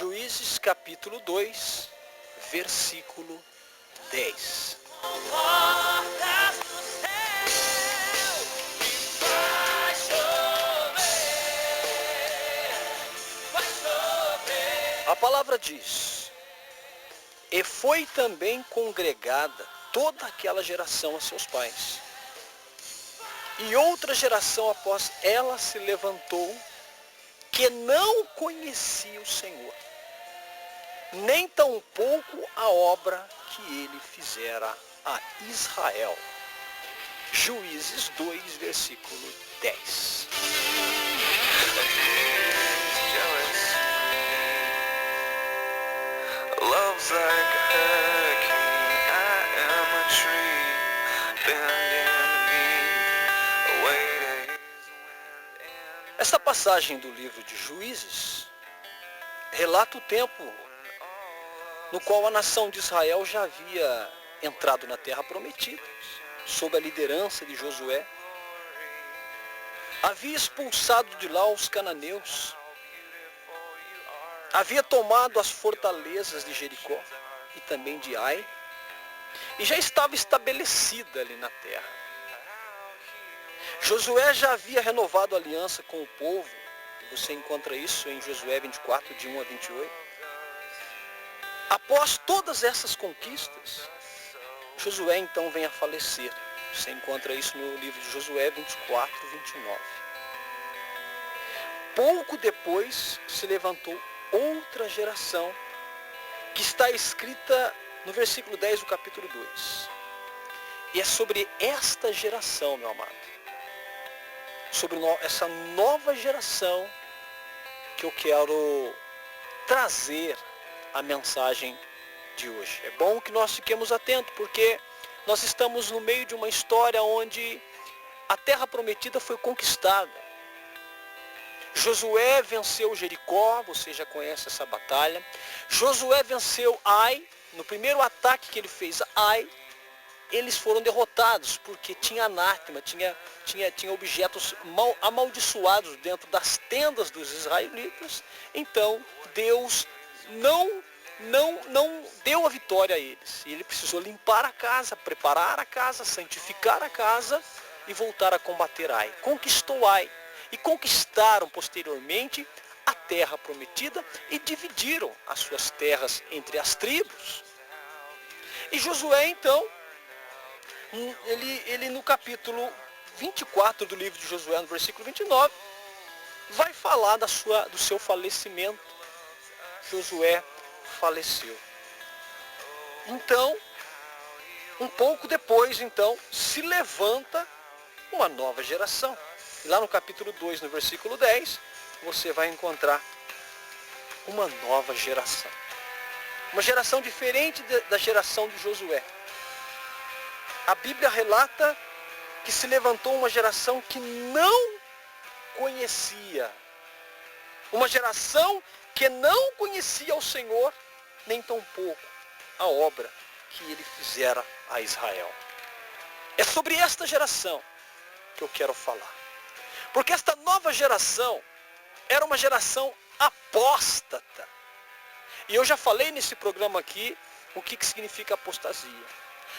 Juízes capítulo 2, versículo 10. A palavra diz: e foi também congregada toda aquela geração a seus pais. E outra geração após ela se levantou, que não conhecia o Senhor, nem tampouco a obra que ele fizera a Israel. Juízes 2, versículo 10. Love's like a hurricane, I am a tree, bending beneath the weight of his wind. Esta passagem do livro de Juízes relata o tempo no qual a nação de Israel já havia entrado na terra prometida, sob a liderança de Josué. Havia expulsado de lá os cananeus, havia tomado as fortalezas de Jericó e também de Ai, e já estava estabelecida ali na terra. Josué já havia renovado a aliança com o povo, você encontra isso em Josué 24, de 1 a 28. Após todas essas conquistas, Josué então vem a falecer. Você encontra isso no livro de Josué 24, 29. Pouco depois se levantou outra geração, que está escrita no versículo 10 do capítulo 2. E é sobre esta geração, meu amado, sobre essa nova geração, que eu quero trazer a mensagem de hoje. É bom que nós fiquemos atentos, porque nós estamos no meio de uma história onde a terra prometida foi conquistada. Josué venceu Jericó, você já conhece essa batalha. Josué venceu Ai. No primeiro ataque que ele fez a Ai, eles foram derrotados, porque tinha anátema, tinha objetos amaldiçoados dentro das tendas dos israelitas. Então Deus não deu a vitória a eles. E ele precisou limpar a casa, preparar a casa, santificar a casa e voltar a combater Ai. Conquistou Ai. E conquistaram posteriormente a terra prometida e dividiram as suas terras entre as tribos. E Josué então, ele no capítulo 24 do livro de Josué, no versículo 29, vai falar do seu falecimento. Josué faleceu. Então, um pouco depois, então, se levanta uma nova geração. E lá no capítulo 2, no versículo 10, você vai encontrar uma nova geração. Uma geração diferente da geração de Josué. A Bíblia relata que se levantou uma geração que não conhecia. Uma geração que não conhecia o Senhor, nem tampouco a obra que ele fizera a Israel. É sobre esta geração que eu quero falar. Porque esta nova geração era uma geração apóstata. E eu já falei nesse programa aqui o que significa apostasia.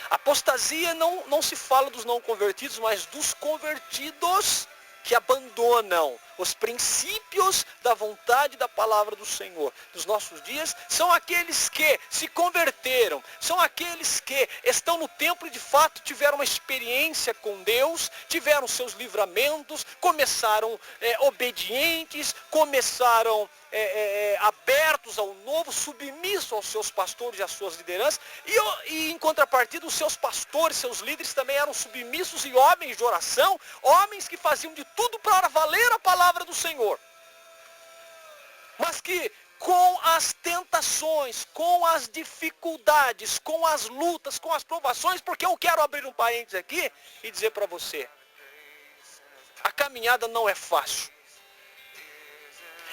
Apostasia não se fala dos não convertidos, mas dos convertidos que abandonam os princípios da vontade da palavra do Senhor. Nos nossos dias, são aqueles que se converteram, são aqueles que estão no templo e de fato tiveram uma experiência com Deus, tiveram seus livramentos, começaram obedientes, começaram abertos ao novo, submissos aos seus pastores e às suas lideranças, e em contrapartida os seus pastores, seus líderes também eram submissos e homens de oração, homens que faziam de tudo para valer a palavra do Senhor, mas que com as tentações, com as dificuldades, com as lutas, com as provações, porque eu quero abrir um parênteses aqui e dizer para você, a caminhada não é fácil.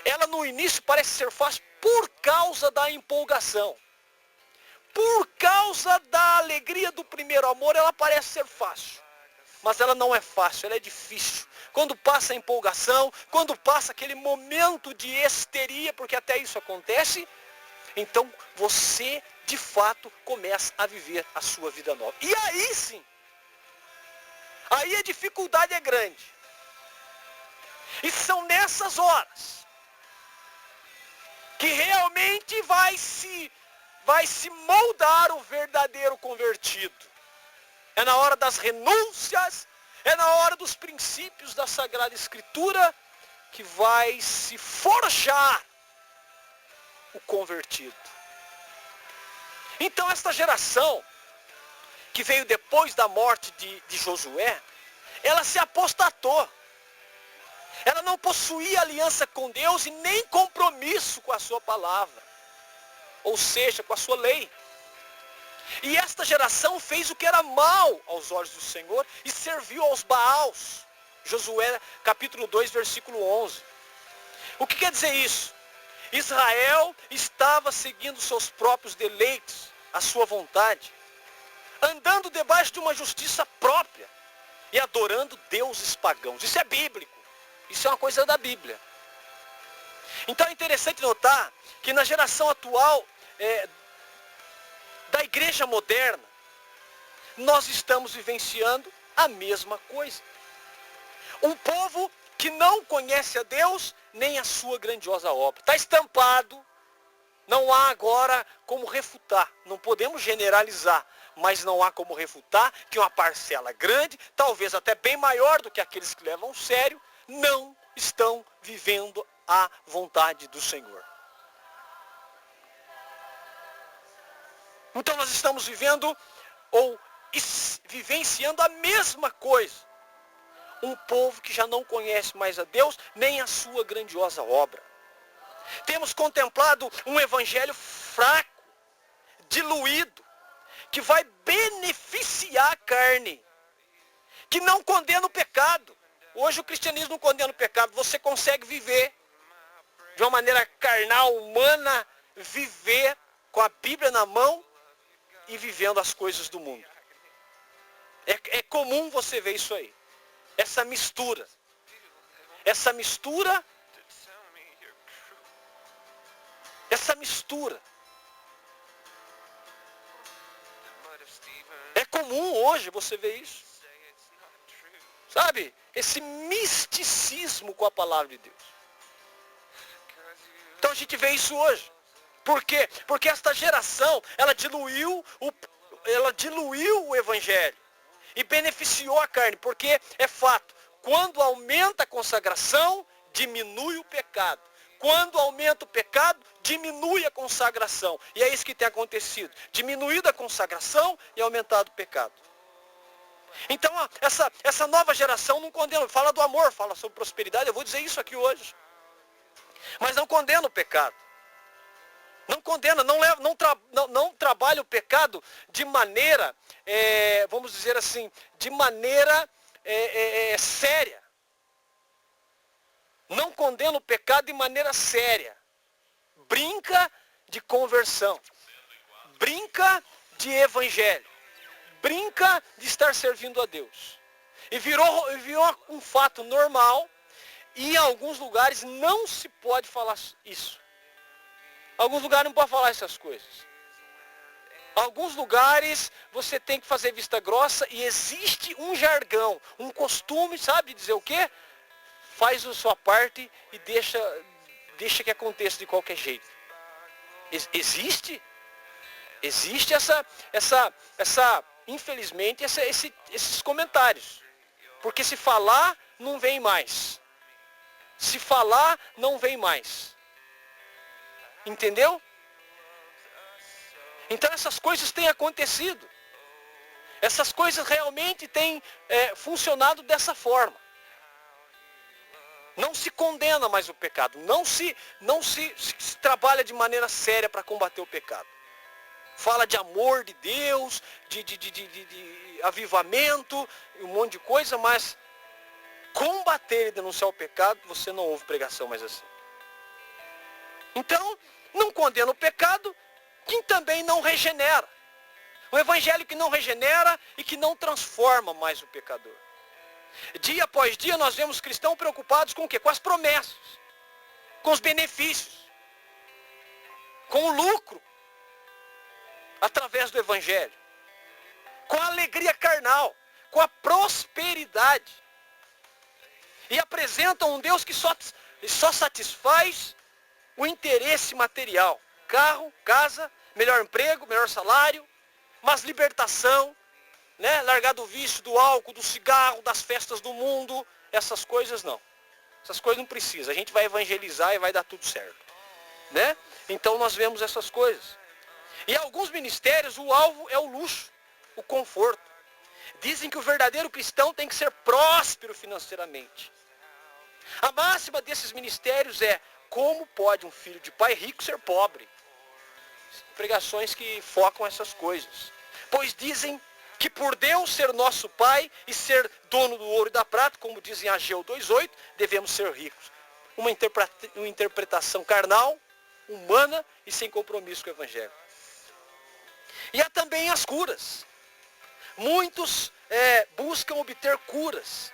Ela no início parece ser fácil por causa da empolgação. Por causa da alegria do primeiro amor, ela parece ser fácil. Mas ela não é fácil, ela é difícil. Quando passa a empolgação, quando passa aquele momento de histeria, porque até isso acontece, então você de fato começa a viver a sua vida nova. E aí sim, aí a dificuldade é grande. E são nessas horas que realmente vai se moldar o verdadeiro convertido. É na hora das renúncias, é na hora dos princípios da Sagrada Escritura que vai se forjar o convertido. Então esta geração que veio depois da morte de Josué, ela se apostatou. Ela não possuía aliança com Deus e nem compromisso com a sua palavra. Ou seja, com a sua lei. E esta geração fez o que era mal aos olhos do Senhor e serviu aos Baals. Josué capítulo 2, versículo 11. O que quer dizer isso? Israel estava seguindo seus próprios deleites, a sua vontade, andando debaixo de uma justiça própria e adorando deuses pagãos. Isso é bíblico. Isso é uma coisa da Bíblia. Então é interessante notar que na geração atual da igreja moderna, nós estamos vivenciando a mesma coisa. Um povo que não conhece a Deus nem a sua grandiosa obra. Está estampado, não há agora como refutar. Não podemos generalizar, mas não há como refutar que uma parcela grande, talvez até bem maior do que aqueles que levam a sério, não estão vivendo a vontade do Senhor. Então nós estamos vivendo ou vivenciando a mesma coisa. Um povo que já não conhece mais a Deus, nem a sua grandiosa obra. Temos contemplado um evangelho fraco, diluído, que vai beneficiar a carne, que não condena o pecado. Hoje o cristianismo não condena o pecado. Você consegue viver de uma maneira carnal, humana, viver com a Bíblia na mão e vivendo as coisas do mundo. É comum você ver isso aí. Essa mistura. Essa mistura. É comum hoje você ver isso. Sabe? Esse misticismo com a palavra de Deus. Então a gente vê isso hoje. Por quê? Porque esta geração, ela diluiu o evangelho e beneficiou a carne. Porque é fato, quando aumenta a consagração, diminui o pecado. Quando aumenta o pecado, diminui a consagração. E é isso que tem acontecido. Diminuída a consagração e aumentado o pecado. Então, essa nova geração não condena, fala do amor, fala sobre prosperidade, eu vou dizer isso aqui hoje. Mas não condena o pecado. Não condena, não trabalha o pecado de maneira, vamos dizer assim, de maneira séria. Não condena o pecado de maneira séria. Brinca de conversão. Brinca de evangelho. Brinca de estar servindo a Deus. E virou um fato normal. E em alguns lugares não se pode falar isso. Alguns lugares não pode falar essas coisas. Alguns lugares você tem que fazer vista grossa e existe um jargão, um costume, sabe, de dizer o quê? Faz a sua parte e deixa que aconteça de qualquer jeito. Existe essa infelizmente, esses comentários. Porque se falar, não vem mais. Se falar, não vem mais. Entendeu? Então essas coisas têm acontecido. Essas coisas realmente têm funcionado dessa forma. Não se condena mais o pecado. Não se trabalha de maneira séria para combater o pecado. Fala de amor de Deus, de avivamento, um monte de coisa, mas combater e denunciar o pecado, você não ouve pregação mais assim. Então, não condena o pecado, que também não regenera. O evangelho que não regenera e que não transforma mais o pecador. Dia após dia nós vemos cristãos preocupados com o quê? Com as promessas, com os benefícios. com o lucro, através do Evangelho, com a alegria carnal, com a prosperidade. E apresentam um Deus que só satisfaz o interesse material. Carro, casa, melhor emprego, melhor salário, mas libertação, né? Largar do vício, do álcool, do cigarro, das festas do mundo, essas coisas não. Essas coisas não precisa. A gente vai evangelizar e vai dar tudo certo, né? Então nós vemos essas coisas. E alguns ministérios, o alvo é o luxo, o conforto. Dizem que o verdadeiro cristão tem que ser próspero financeiramente. A máxima desses ministérios é: como pode um filho de pai rico ser pobre? Pregações que focam essas coisas. Pois dizem que por Deus ser nosso Pai e ser dono do ouro e da prata, como dizem Ageu 2,8, devemos ser ricos. Uma interpretação carnal, humana e sem compromisso com o Evangelho. E há também as curas. Muitos buscam obter curas,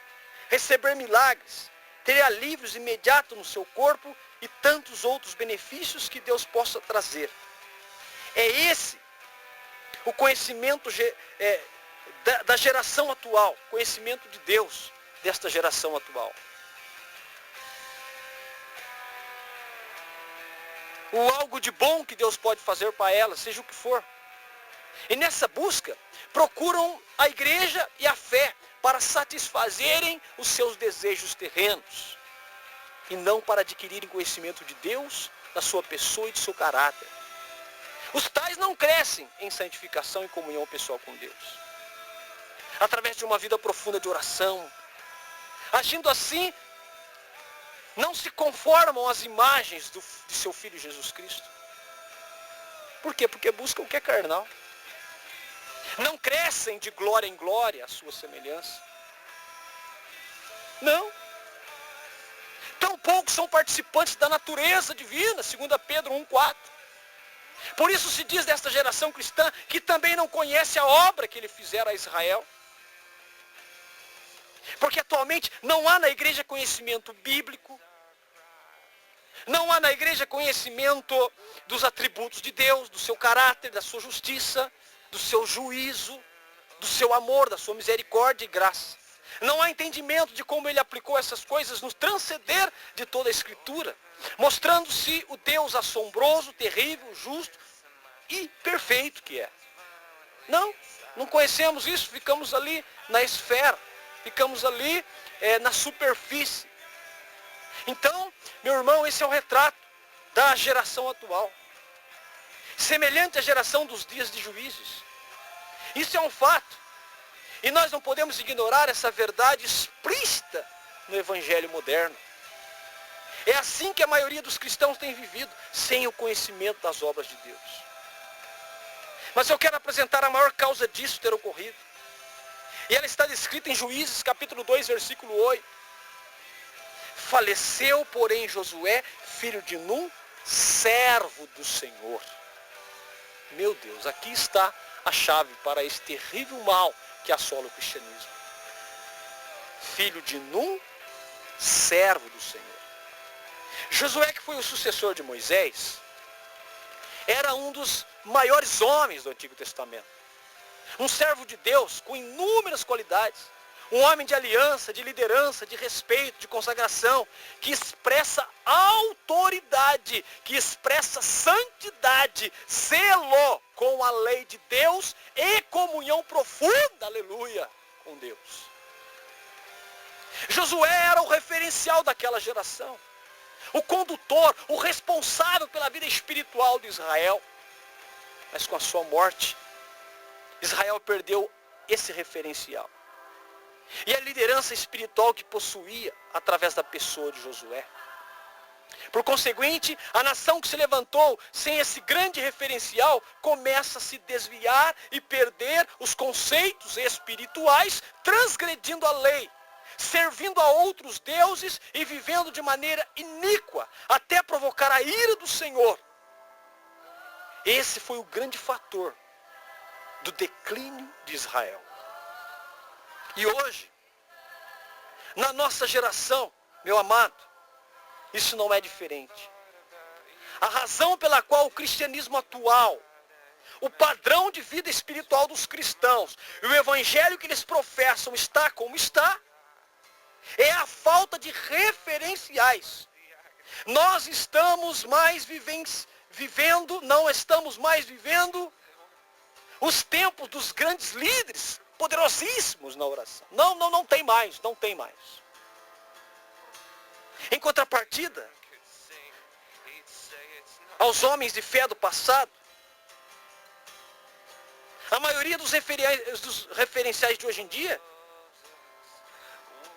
receber milagres, ter alívios imediatos no seu corpo e tantos outros benefícios que Deus possa trazer. É esse o conhecimento da geração atual, conhecimento de Deus desta geração atual. O algo de bom que Deus pode fazer para ela, seja o que for. E nessa busca, procuram a igreja e a fé para satisfazerem os seus desejos terrenos, e não para adquirirem conhecimento de Deus, da sua pessoa e do seu caráter. Os tais não crescem em santificação e comunhão pessoal com Deus, através de uma vida profunda de oração. Agindo assim, não se conformam às imagens de seu Filho Jesus Cristo. Por quê? Porque buscam o que é carnal. Não crescem de glória em glória à sua semelhança. Não. Tampouco são participantes da natureza divina, 2 Pedro 1,4. Por isso se diz desta geração cristã que também não conhece a obra que ele fizera a Israel. Porque atualmente não há na igreja conhecimento bíblico, não há na igreja conhecimento dos atributos de Deus, do seu caráter, da sua justiça, do seu juízo, do seu amor, da sua misericórdia e graça. Não há entendimento de como ele aplicou essas coisas no transcender de toda a Escritura, mostrando-se o Deus assombroso, terrível, justo e perfeito que é. Não conhecemos isso, ficamos ali na esfera, ficamos ali na superfície. Então, meu irmão, esse é o retrato da geração atual. Semelhante à geração dos dias de Juízes. Isso é um fato. E nós não podemos ignorar essa verdade explícita no Evangelho moderno. É assim que a maioria dos cristãos tem vivido, sem o conhecimento das obras de Deus. Mas eu quero apresentar a maior causa disso ter ocorrido. E ela está descrita em Juízes, capítulo 2, versículo 8. Faleceu, porém, Josué, filho de Num, servo do Senhor. Meu Deus, aqui está a chave para esse terrível mal que assola o cristianismo. Filho de Num, servo do Senhor. Josué, que foi o sucessor de Moisés, era um dos maiores homens do Antigo Testamento. Um servo de Deus com inúmeras qualidades. Um homem de aliança, de liderança, de respeito, de consagração, que expressa autoridade, que expressa santidade, zelo com a lei de Deus e comunhão profunda, aleluia, com Deus. Josué era o referencial daquela geração, o condutor, o responsável pela vida espiritual de Israel. Mas com a sua morte, Israel perdeu esse referencial. E a liderança espiritual que possuía através da pessoa de Josué. Por conseguinte, a nação que se levantou sem esse grande referencial começa a se desviar e perder os conceitos espirituais, transgredindo a lei, servindo a outros deuses e vivendo de maneira iníqua, até provocar a ira do Senhor. Esse foi o grande fator do declínio de Israel. E hoje, na nossa geração, meu amado, isso não é diferente. A razão pela qual o cristianismo atual, o padrão de vida espiritual dos cristãos e o evangelho que eles professam está como está, é a falta de referenciais. Nós estamos mais não estamos mais vivendo os tempos dos grandes líderes, poderosíssimos na oração. Não tem mais, não tem mais. Em contrapartida, aos homens de fé do passado, a maioria dos referenciais de hoje em dia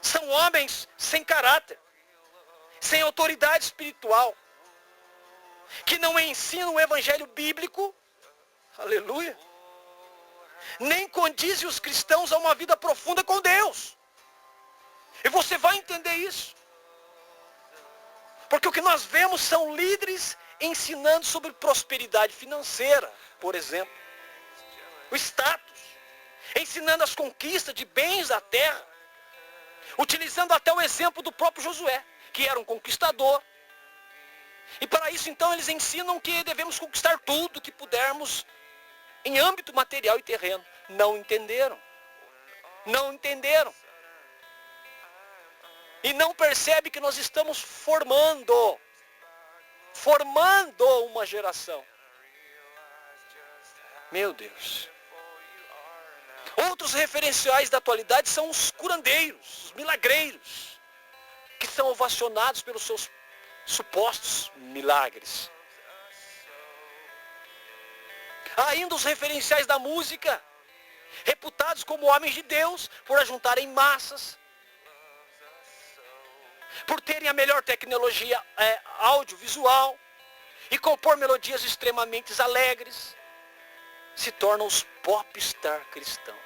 são homens sem caráter, sem autoridade espiritual, que não ensinam o evangelho bíblico, aleluia, nem condizem os cristãos a uma vida profunda com Deus. E você vai entender isso. Porque o que nós vemos são líderes ensinando sobre prosperidade financeira, por exemplo. O status. Ensinando as conquistas de bens da terra. Utilizando até o exemplo do próprio Josué, que era um conquistador. E para isso, então, eles ensinam que devemos conquistar tudo que pudermos em âmbito material e terreno. Não entenderam. Não entenderam. E não percebe que nós estamos formando uma geração. Meu Deus. Outros referenciais da atualidade são os curandeiros, os milagreiros, que são ovacionados pelos seus supostos milagres. Há ainda os referenciais da música, reputados como homens de Deus, por ajuntarem massas, por terem a melhor tecnologia audiovisual e compor melodias extremamente alegres, se tornam os popstar cristãos.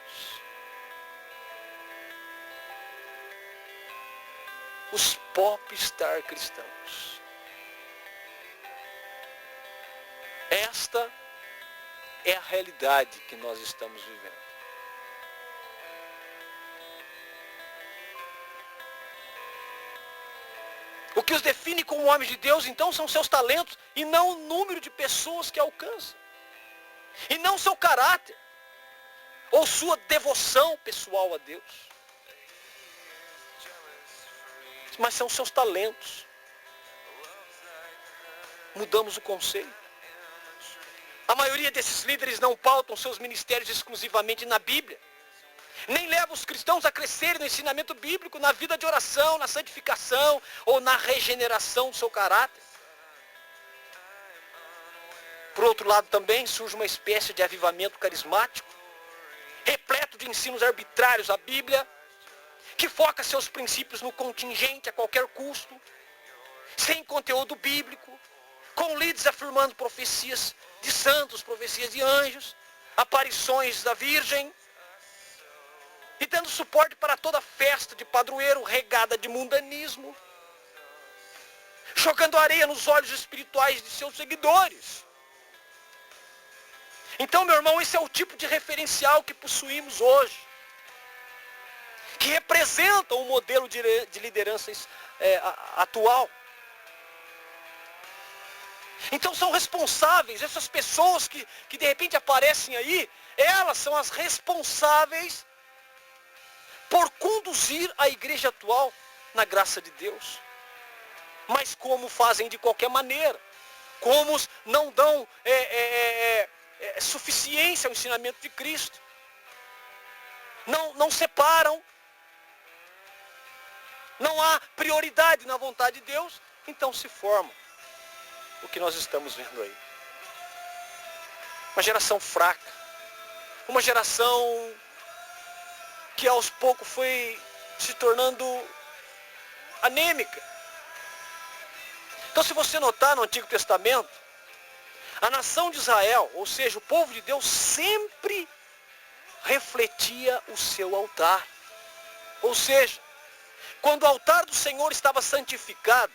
Os popstar cristãos. Esta é a realidade que nós estamos vivendo. O que os define como homens de Deus, então, são seus talentos e não o número de pessoas que alcançam. E não seu caráter ou sua devoção pessoal a Deus. Mas são seus talentos. Mudamos o conceito. A maioria desses líderes não pautam seus ministérios exclusivamente na Bíblia. Nem leva os cristãos a crescerem no ensinamento bíblico, na vida de oração, na santificação ou na regeneração do seu caráter. Por outro lado também surge uma espécie de avivamento carismático, repleto de ensinos arbitrários à Bíblia, que foca seus princípios no contingente a qualquer custo, sem conteúdo bíblico, com líderes afirmando profecias de santos, profecias de anjos, aparições da Virgem, e dando suporte para toda festa de padroeiro regada de mundanismo, jogando areia nos olhos espirituais de seus seguidores. Então, meu irmão, esse é o tipo de referencial que possuímos hoje, que representa o modelo de liderança atual. Então são responsáveis, essas pessoas que de repente aparecem aí, elas são as responsáveis por conduzir a igreja atual na graça de Deus. Mas como fazem de qualquer maneira, como não dão suficiência ao ensinamento de Cristo, não separam, não há prioridade na vontade de Deus, então se forma o que nós estamos vendo aí. Uma geração fraca, uma geração que aos poucos foi se tornando anêmica. Então, se você notar no Antigo Testamento, a nação de Israel, ou seja, o povo de Deus, sempre refletia o seu altar. Ou seja, quando o altar do Senhor estava santificado,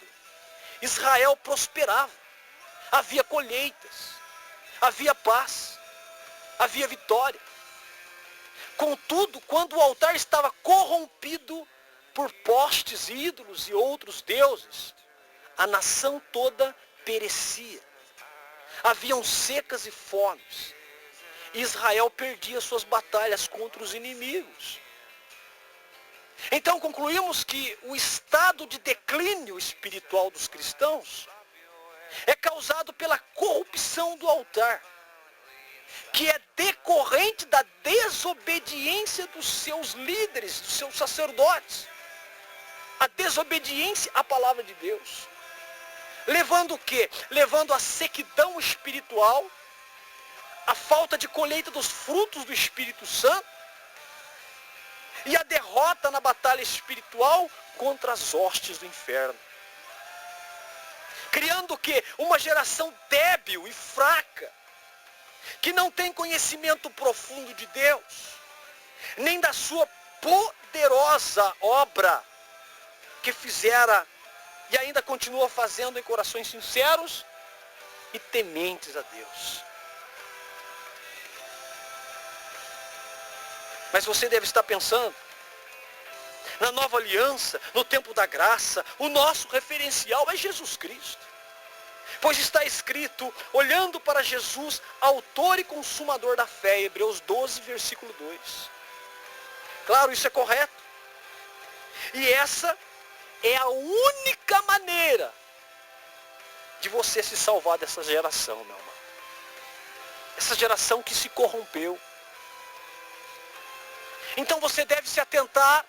Israel prosperava. Havia colheitas, havia paz, havia vitória. Contudo, quando o altar estava corrompido por postes, ídolos e outros deuses, a nação toda perecia. Haviam secas e fomes. Israel perdia suas batalhas contra os inimigos. Então concluímos que o estado de declínio espiritual dos cristãos é causado pela corrupção do altar, que é decorrente da desobediência dos seus líderes, dos seus sacerdotes. A desobediência à palavra de Deus. Levando o quê? Levando a sequidão espiritual, a falta de colheita dos frutos do Espírito Santo e a derrota na batalha espiritual contra as hostes do inferno. Criando o quê? Uma geração débil e fraca, que não tem conhecimento profundo de Deus, nem da sua poderosa obra que fizera e ainda continua fazendo em corações sinceros e tementes a Deus. Mas você deve estar pensando, na nova aliança, no tempo da graça, o nosso referencial é Jesus Cristo. Pois está escrito, olhando para Jesus, autor e consumador da fé, Hebreus 12, versículo 2. Claro, isso é correto. E essa é a única maneira de você se salvar dessa geração, meu irmão. Essa geração que se corrompeu. Então você deve se atentar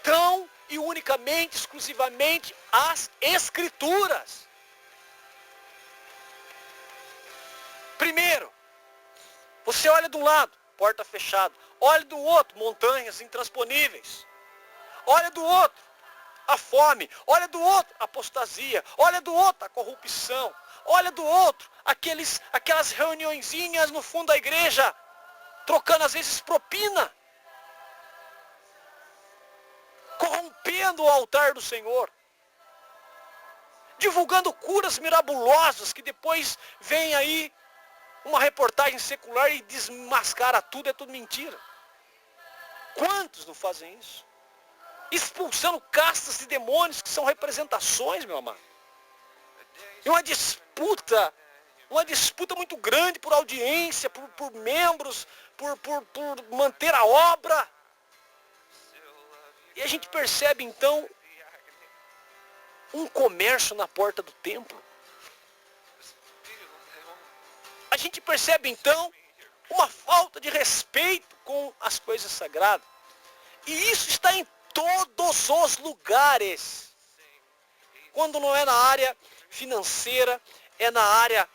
tão e unicamente, exclusivamente às Escrituras. Primeiro, você olha de um lado, porta fechada. Olha do outro, montanhas intransponíveis. Olha do outro, a fome. Olha do outro, a apostasia. Olha do outro, a corrupção. Olha do outro, aquelas reuniõezinhas no fundo da igreja, trocando às vezes propina. Corrompendo o altar do Senhor. Divulgando curas mirabolosas que depois vem aí uma reportagem secular e desmascara tudo, é tudo mentira. Quantos não fazem isso? Expulsando castas de demônios que são representações, meu amado. E uma disputa muito grande por audiência, por membros, por manter a obra. E a gente percebe então um comércio na porta do templo. A gente percebe então uma falta de respeito com as coisas sagradas. E isso está em todos os lugares. Quando não é na área financeira, é na área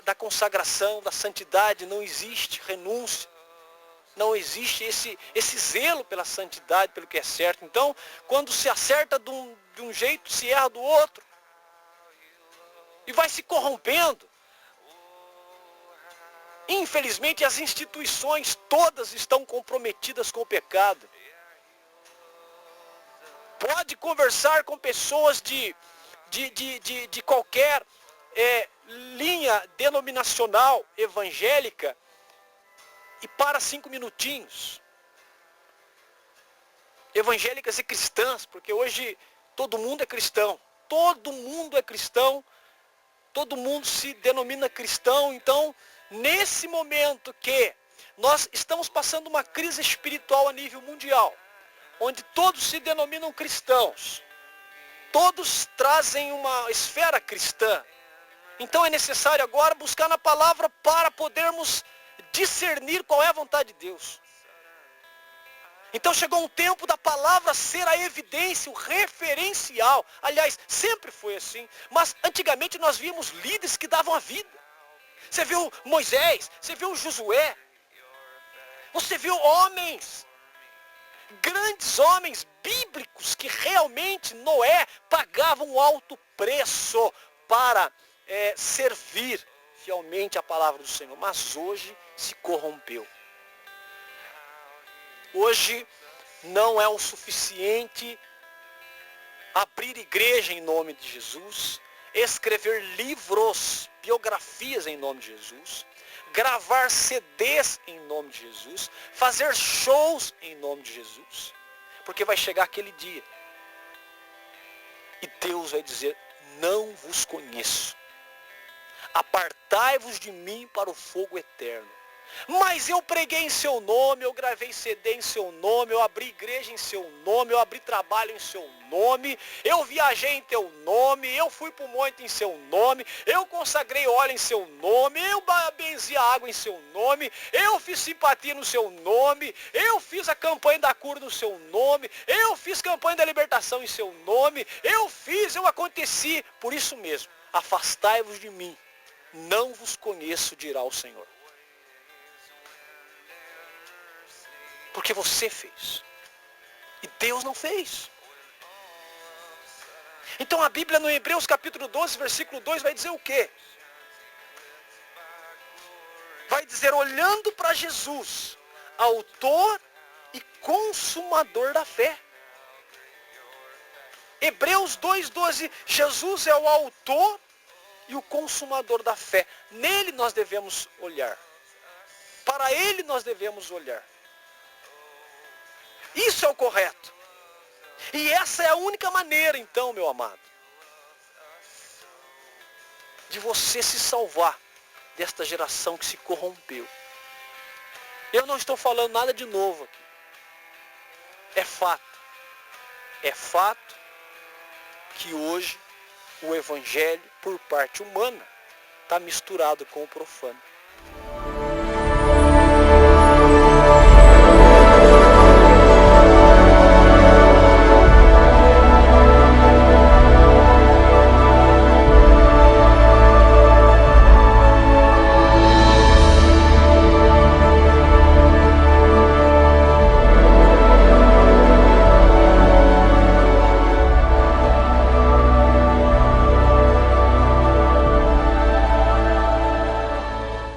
da consagração, da santidade. Não existe renúncia. Não existe esse zelo pela santidade, pelo que é certo. Então, quando se acerta de um jeito, se erra do outro. E vai se corrompendo. Infelizmente, as instituições todas estão comprometidas com o pecado. Pode conversar com pessoas de qualquer linha denominacional evangélica e para 5 minutinhos. Evangélicas e cristãs, porque hoje todo mundo é cristão. Todo mundo é cristão. Todo mundo se denomina cristão. Então, nesse momento que nós estamos passando uma crise espiritual a nível mundial, onde todos se denominam cristãos, todos trazem uma esfera cristã, então é necessário agora buscar na palavra para podermos discernir qual é a vontade de Deus. Então chegou um tempo da palavra ser a evidência, o referencial. Aliás, sempre foi assim, mas antigamente nós víamos líderes que davam a vida. Você viu Moisés, você viu Josué, você viu homens, grandes homens bíblicos que realmente Noé pagava um alto preço para servir fielmente a palavra do Senhor. Mas hoje se corrompeu. Hoje não é o suficiente abrir igreja em nome de Jesus, escrever livros, biografias em nome de Jesus, gravar CDs em nome de Jesus, fazer shows em nome de Jesus. Porque vai chegar aquele dia e Deus vai dizer, não vos conheço. apartai-vos de mim para o fogo eterno. Mas eu preguei em seu nome, eu gravei CD em seu nome, eu abri igreja em seu nome, eu abri trabalho em seu nome, eu viajei em teu nome, eu fui para o monte em seu nome, eu consagrei óleo em seu nome, eu benzi a água em seu nome, eu fiz simpatia no seu nome, eu fiz a campanha da cura no seu nome, eu fiz campanha da libertação em seu nome, eu aconteci, por isso mesmo, afastai-vos de mim, não vos conheço, dirá o Senhor. Porque você fez. E Deus não fez. Então a Bíblia no Hebreus capítulo 12, versículo 2 vai dizer o quê? Vai dizer, olhando para Jesus, autor e consumador da fé. Hebreus 2,12, Jesus é o autor e o consumador da fé. Nele nós devemos olhar. Para ele nós devemos olhar. Isso é o correto. E essa é a única maneira, então, meu amado, de você se salvar desta geração que se corrompeu. Eu não estou falando nada de novo aqui. É fato. É fato que hoje o evangelho, por parte humana, está misturado com o profano.